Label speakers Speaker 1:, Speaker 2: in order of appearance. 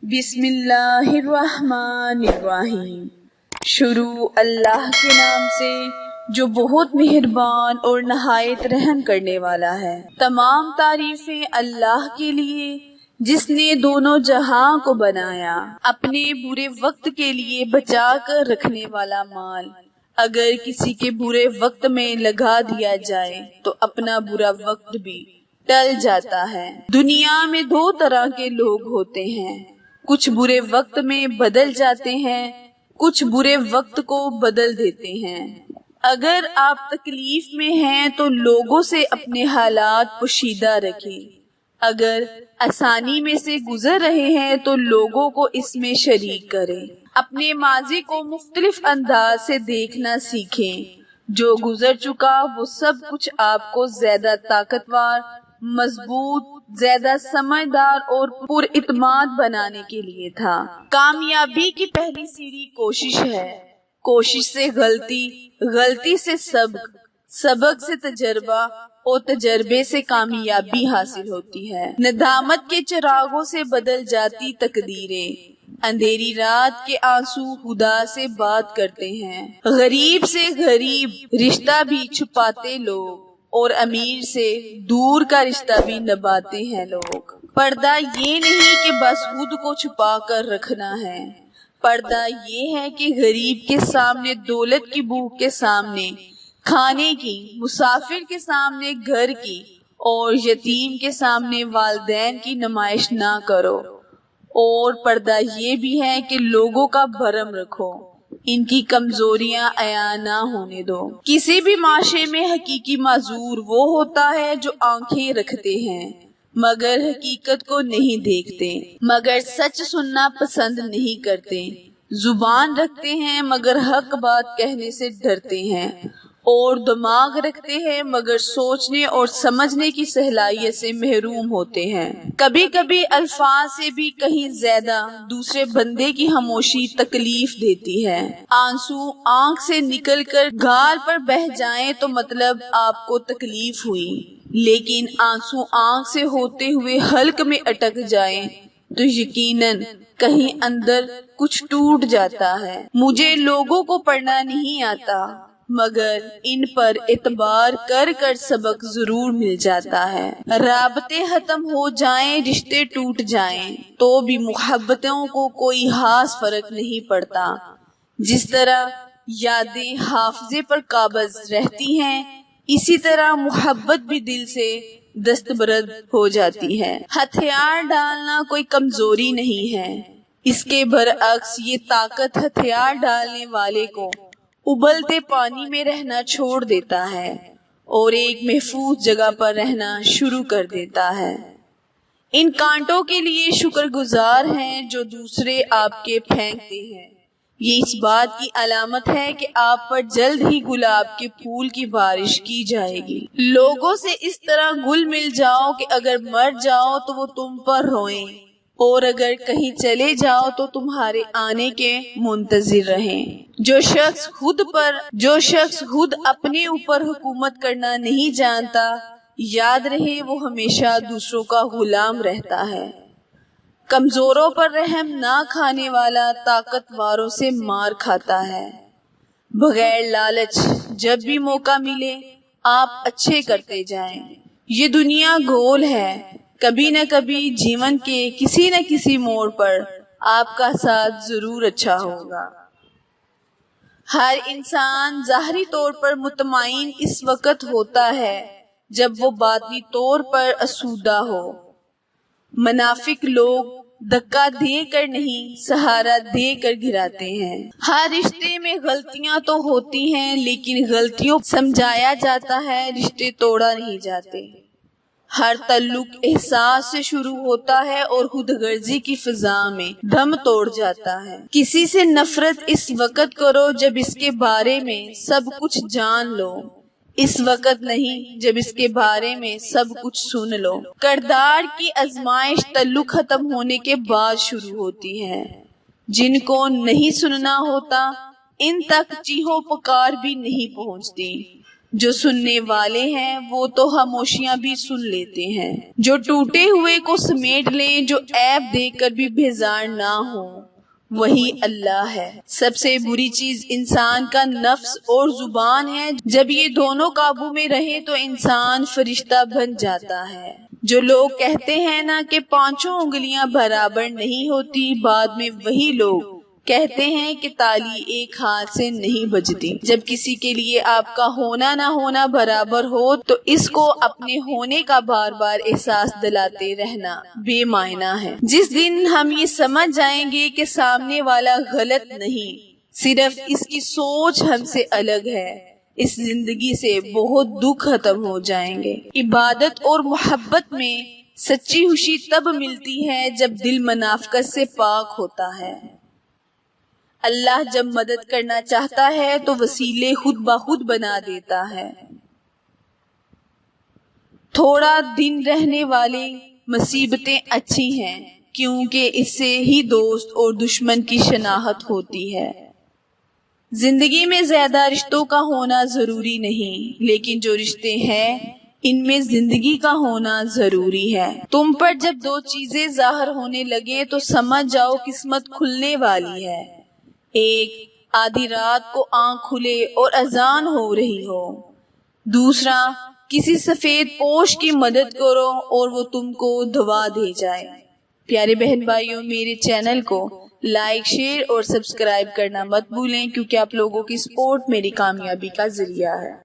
Speaker 1: بسم اللہ الرحمن الرحیم۔ شروع اللہ کے نام سے جو بہت مہربان اور نہایت رحم کرنے والا ہے۔ تمام تعریفیں اللہ کے لیے جس نے دونوں جہاں کو بنایا، اپنے برے وقت کے لیے بچا کر رکھنے والا مال اگر کسی کے برے وقت میں لگا دیا جائے تو اپنا برا وقت بھی ٹل جاتا ہے۔ دنیا میں دو طرح کے لوگ ہوتے ہیں، کچھ برے وقت میں بدل جاتے ہیں، کچھ برے وقت کو بدل دیتے ہیں۔ اگر آپ تکلیف میں ہیں تو لوگوں سے اپنے حالات پوشیدہ رکھیں، اگر آسانی میں سے گزر رہے ہیں تو لوگوں کو اس میں شریک کریں۔ اپنے ماضی کو مختلف انداز سے دیکھنا سیکھیں، جو گزر چکا وہ سب کچھ آپ کو زیادہ طاقتور، مضبوط، زیادہ سمجھدار اور پر اعتماد بنانے کے لیے تھا۔ کامیابی کی پہلی سیڑھی کوشش ہے، کوشش سے غلطی، غلطی سے سبق، سبق سے تجربہ اور تجربے سے کامیابی حاصل ہوتی ہے۔ ندامت کے چراغوں سے بدل جاتی تقدیریں، اندھیری رات کے آنسو خدا سے بات کرتے ہیں۔ غریب سے غریب رشتہ بھی چھپاتے لوگ، اور امیر سے دور کا رشتہ بھی نبھاتے ہیں لوگ۔ پردہ یہ نہیں کہ بس خود کو چھپا کر رکھنا ہے، پردہ یہ ہے کہ غریب کے سامنے دولت کی، بھوک کے سامنے کھانے کی، مسافر کے سامنے گھر کی اور یتیم کے سامنے والدین کی نمائش نہ کرو۔ اور پردہ یہ بھی ہے کہ لوگوں کا بھرم رکھو، ان کی کمزوریاں عیاں نہ ہونے دو۔ کسی بھی معاشرے میں حقیقی معذور وہ ہوتا ہے جو آنکھیں رکھتے ہیں مگر حقیقت کو نہیں دیکھتے، مگر سچ سننا پسند نہیں کرتے، زبان رکھتے ہیں مگر حق بات کہنے سے ڈرتے ہیں، اور دماغ رکھتے ہیں مگر سوچنے اور سمجھنے کی صلاحیت سے محروم ہوتے ہیں۔ کبھی کبھی الفاظ سے بھی کہیں زیادہ دوسرے بندے کی خاموشی تکلیف دیتی ہے۔ آنسو آنکھ سے نکل کر گال پر بہہ جائیں تو مطلب آپ کو تکلیف ہوئی، لیکن آنسو آنکھ سے ہوتے ہوئے حلق میں اٹک جائیں تو یقیناً کہیں اندر کچھ ٹوٹ جاتا ہے۔ مجھے لوگوں کو پڑھنا نہیں آتا مگر ان پر اعتبار کر کر سبق ضرور مل جاتا ہے۔ رابطے ختم ہو جائیں، رشتے ٹوٹ جائیں تو بھی محبتوں کو کوئی خاص فرق نہیں پڑتا۔ جس طرح یادیں حافظے پر قابض رہتی ہیں، اسی طرح محبت بھی دل سے دستبرد ہو جاتی ہے۔ ہتھیار ڈالنا کوئی کمزوری نہیں ہے، اس کے برعکس یہ طاقت ہتھیار ڈالنے والے کو ابلتے پانی میں رہنا چھوڑ دیتا ہے اور ایک محفوظ جگہ پر رہنا شروع کر دیتا ہے۔ ان کانٹوں کے لیے شکر گزار ہیں جو دوسرے آپ کے پھینکتے ہیں، یہ اس بات کی علامت ہے کہ آپ پر جلد ہی گلاب کے پھول کی بارش کی جائے گی۔ لوگوں سے اس طرح گل مل جاؤ کہ اگر مر جاؤ تو وہ تم پر روئیں، اور اگر کہیں چلے جاؤ تو تمہارے آنے کے منتظر رہیں۔ جو شخص خود اپنے اوپر حکومت کرنا نہیں جانتا، یاد رہے وہ ہمیشہ دوسروں کا غلام رہتا ہے۔ کمزوروں پر رحم نہ کھانے والا طاقتوروں سے مار کھاتا ہے۔ بغیر لالچ جب بھی موقع ملے آپ اچھے کرتے جائیں۔ یہ دنیا گول ہے، کبھی نہ کبھی جیون کے کسی نہ کسی موڑ پر آپ کا ساتھ ضرور اچھا ہوگا۔ ہر انسان ظاہری طور پر مطمئن اس وقت ہوتا ہے جب وہ باطنی طور پر آسودہ ہو۔ منافق لوگ دھکا دے کر نہیں، سہارا دے کر گراتے ہیں۔ ہر رشتے میں غلطیاں تو ہوتی ہیں لیکن غلطیوں سمجھایا جاتا ہے، رشتے توڑا نہیں جاتے۔ ہر تعلق احساس سے شروع ہوتا ہے اور خود غرضی کی فضا میں دم توڑ جاتا ہے۔ کسی سے نفرت اس وقت کرو جب اس کے بارے میں سب کچھ جان لو، اس وقت نہیں جب اس کے بارے میں سب کچھ سن لو۔ کردار کی آزمائش تعلق ختم ہونے کے بعد شروع ہوتی ہے۔ جن کو نہیں سننا ہوتا ان تک چیخو پکار بھی نہیں پہنچتی۔ جو سننے والے ہیں وہ تو خاموشیاں بھی سن لیتے ہیں، جو ٹوٹے ہوئے کو سمیٹ لیں، جو عیب دیکھ کر بھی بیزار نہ ہو، وہی اللہ ہے۔ سب سے بری چیز انسان کا نفس اور زبان ہے، جب یہ دونوں قابو میں رہے تو انسان فرشتہ بن جاتا ہے۔ جو لوگ کہتے ہیں نا کہ 5 انگلیاں برابر نہیں ہوتی، بعد میں وہی لوگ کہتے ہیں کہ تالی ایک ہاتھ سے نہیں بجتی۔ جب کسی کے لیے آپ کا ہونا نہ ہونا برابر ہو تو اس کو اپنے ہونے کا بار بار احساس دلاتے رہنا بے معنی ہے۔ جس دن ہم یہ سمجھ جائیں گے کہ سامنے والا غلط نہیں، صرف اس کی سوچ ہم سے الگ ہے، اس زندگی سے بہت دکھ ختم ہو جائیں گے۔ عبادت اور محبت میں سچی خوشی تب ملتی ہے جب دل منافقت سے پاک ہوتا ہے۔ اللہ جب مدد کرنا چاہتا ہے تو وسیلے خود بخود بنا دیتا ہے۔ تھوڑا دن رہنے والی مصیبتیں اچھی ہیں، کیونکہ اس سے ہی دوست اور دشمن کی شناخت ہوتی ہے۔ زندگی میں زیادہ رشتوں کا ہونا ضروری نہیں، لیکن جو رشتے ہیں ان میں زندگی کا ہونا ضروری ہے۔ تم پر جب 2 چیزیں ظاہر ہونے لگیں تو سمجھ جاؤ قسمت کھلنے والی ہے۔ ایک، آدھی رات کو آنکھ کھلے اور اذان ہو رہی ہو۔ دوسرا، کسی سفید پوش کی مدد کرو اور وہ تم کو دوا دے جائے۔ پیارے بہن بھائیوں، میرے چینل کو لائک، شیئر اور سبسکرائب کرنا مت بھولیں، کیونکہ آپ لوگوں کی سپورٹ میری کامیابی کا ذریعہ ہے۔